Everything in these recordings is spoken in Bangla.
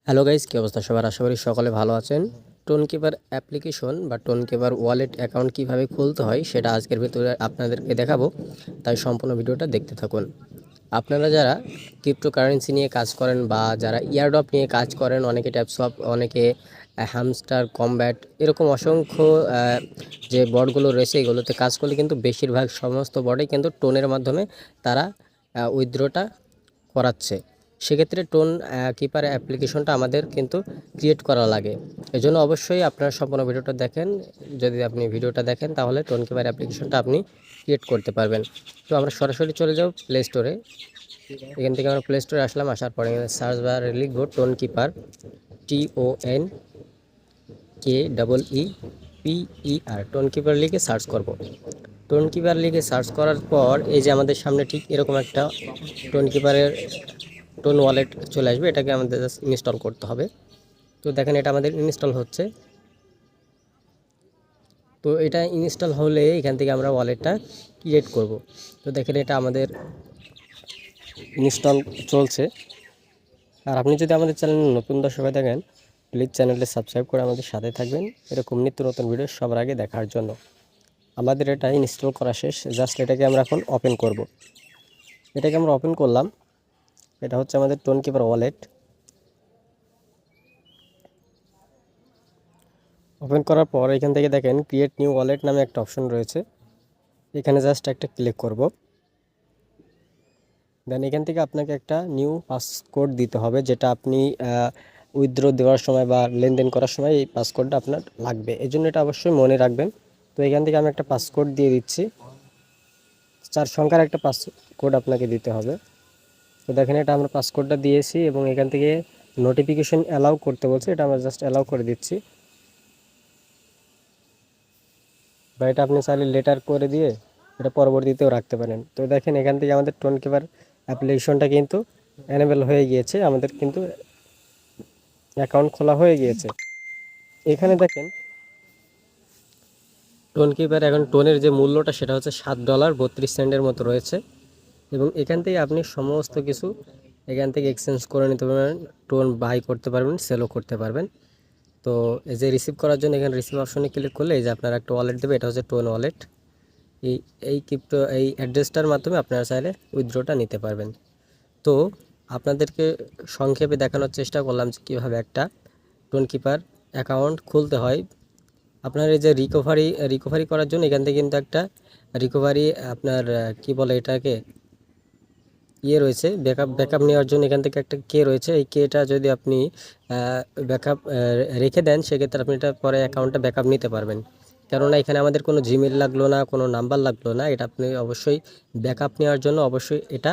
হ্যালো গাইস, কী অবস্থা সবার? আশা করি সকলে ভালো আছেন। টোনকিপার অ্যাপ্লিকেশন বা টোনকিপার ওয়ালেট অ্যাকাউন্ট কিভাবে খুলতে হয় সেটা আজকের ভিতরে আপনাদেরকে দেখাবো, তাই সম্পূর্ণ ভিডিওটা দেখতে থাকুন। আপনারা যারা ক্রিপ্টোকারেন্সি নিয়ে কাজ করেন বা যারা ইয়ারড্রপ নিয়ে কাজ করেন, অনেকে ট্যাপসপ, অনেকে হ্যামস্টার কমব্যাট, এরকম অসংখ্য যে বটগুলো রয়েছে এগুলোতে কাজ করলে কিন্তু বেশিরভাগ সমস্ত বটেই কিন্তু টোনের মাধ্যমে তারা উইথড্রটা করাচ্ছে। সেক্ষেত্রে টোন কিপার অ্যাপ্লিকেশনটা আমাদের কিন্তু ক্রিয়েট করা লাগে। এজন্য অবশ্যই আপনারা সম্পূর্ণ ভিডিওটা দেখেন। যদি আপনি ভিডিওটা দেখেন তাহলে টোন কিপার অ্যাপ্লিকেশনটা আপনি ক্রিয়েট করতে পারবেন। তো আমরা সরাসরি চলে যাব প্লে স্টোরে। এখান থেকে আমরা প্লে স্টোরে আসলাম। আসার পরে সার্চ বারে লিখব tone keeper, TONKEEPER, tone keeper লিখে সার্চ করব। টোন কিপার লিখে সার্চ করার পর এই যে আমাদের সামনে ঠিক এরকম একটা টোন কিপারের টোন ওয়ালেট চলে আসবে। এটাকে আমাদের জাস্ট ইনস্টল করতে হবে। তো দেখেন এটা আমাদের ইনস্টল হচ্ছে। তো এটা ইনস্টল হলে এখান থেকে আমরা ওয়ালেটটা ক্রিয়েট করব। তো দেখেন এটা আমাদের ইনস্টল চলছে। আর আপনি যদি আমাদের চ্যানেল নতুন দর্শক হয়ে থাকেন, প্লিজ চ্যানেলটি সাবস্ক্রাইব করে আমাদের সাথে থাকবেন এরকম নিত্য নতুন ভিডিও সবার আগে দেখার জন্য। আমাদের এটা ইনস্টল করা শেষ, জাস্ট এটাকে আমরা এখন ওপেন করব। এটাকে আমরা ওপেন করলাম। এটা হচ্ছে আমাদের টোন কিপার ওয়ালেট। ওপেন করার পর এখান থেকে দেখেন ক্রিয়েট নিউ ওয়ালেট নামে একটা অপশন রয়েছে। এখানে জাস্ট একটা ক্লিক করব। দেন এখান থেকে আপনাকে একটা নিউ পাসকোড দিতে হবে, যেটা আপনি উইথড্র দেওয়ার সময় বা লেনদেন করার সময় এই পাসকোডটা আপনার লাগবে। এই জন্য এটা অবশ্যই মনে রাখবেন। তো এখান থেকে আমি একটা পাসকোড দিয়ে দিচ্ছি। 4 সংখ্যার একটা পাসকোড আপনাকে দিতে হবে। তো দেখেন এটা আমরা পাসকোডটা দিয়েছি এবং এখান থেকে নোটিফিকেশন অ্যালাউ করতে বলছে, এটা আমরা জাস্ট অ্যালাউ করে দিচ্ছি। বা এটা আপনি চাইলে লেটার করে দিয়ে এটা পরবর্তীতেও রাখতে পারেন। তো দেখেন এখান থেকে আমাদের টোন কিপার অ্যাপ্লিকেশনটা কিন্তু এনেবল হয়ে গিয়েছে, আমাদের কিন্তু অ্যাকাউন্ট খোলা হয়ে গিয়েছে। এখানে দেখেন টোন কিপার এখন টোনের যে মূল্যটা সেটা হচ্ছে $7.32 মতো রয়েছে। এবং এখান থেকে আপনি সমস্ত কিছু এখান থেকে এক্সচেঞ্জ করে নিতে পারবেন, টোন বাই করতে পারবেন, সেলও করতে পারবেন। তো এই যে রিসিভ করার জন্য এখানে রিসিভ অপশনে ক্লিক করলে এই যে আপনারা একটা ওয়ালেট দেবে, এটা হচ্ছে টোন ওয়ালেট। এই এই ক্রিপ্টো এই অ্যাড্রেসটার মাধ্যমে আপনারা চাইলে উইথড্রটা নিতে পারবেন। তো আপনাদেরকে সংক্ষেপে দেখানোর চেষ্টা করলাম যে কীভাবে একটা টোন কিপার অ্যাকাউন্ট খুলতে হয়। আপনার এই যে রিকভারি করার জন্য এখান থেকে কিন্তু একটা রিকভারি আপনার কি বলে এটাকে রয়েছে, ব্যাকআপ নেওয়ার জন্য এখান থেকে একটা রয়েছে। এই কেটা যদি আপনি ব্যাকআপ রেখে দেন, সেক্ষেত্রে আপনি এটা পরে অ্যাকাউন্টটা ব্যাকআপ নিতে পারবেন। কেননা এখানে আমাদের কোনো জিমেল লাগলো না, কোনো নাম্বার লাগলো না। এটা আপনি অবশ্যই ব্যাকআপ নেওয়ার জন্য অবশ্যই এটা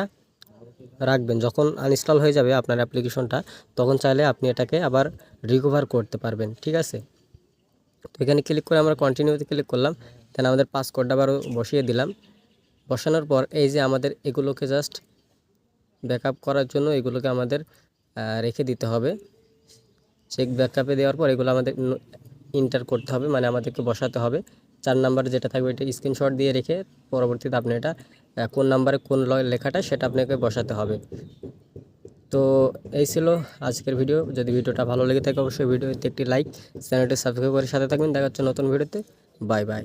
রাখবেন। যখন আনইনস্টল হয়ে যাবে আপনার অ্যাপ্লিকেশনটা, তখন চাইলে আপনি এটাকে আবার রিকভার করতে পারবেন। ঠিক আছে? তো এখানে ক্লিক করে আমরা কন্টিনিউতে ক্লিক করলাম। দেন আমাদের পাসকোডটা আবারও বসিয়ে দিলাম। বসানোর পর এই যে আমাদের এগুলোকে জাস্ট ব্যাকআপ করার জন্য এগুলোকে আমাদের রেখে দিতে হবে। চেক ব্যাকআপে দেওয়ার পর এগুলো আমাদের ইন্টার করতে হবে, মানে আমাদেরকে বসাতে হবে। 4 নাম্বার যেটা থাকবে এটা স্ক্রিনশট দিয়ে রেখে পরবর্তীতে আপনি এটা কোন নাম্বারে কোন লেখাটা সেটা আপনাকে বসাতে হবে। তো এই ছিল আজকের ভিডিও। যদি ভিডিওটা ভালো লেগে থাকে অবশ্যই ভিডিওতে একটি লাইক, চ্যানেলটি সাবস্ক্রাইব করে সাথে থাকবেন। দেখা হচ্ছে নতুন ভিডিওতে। Bye bye.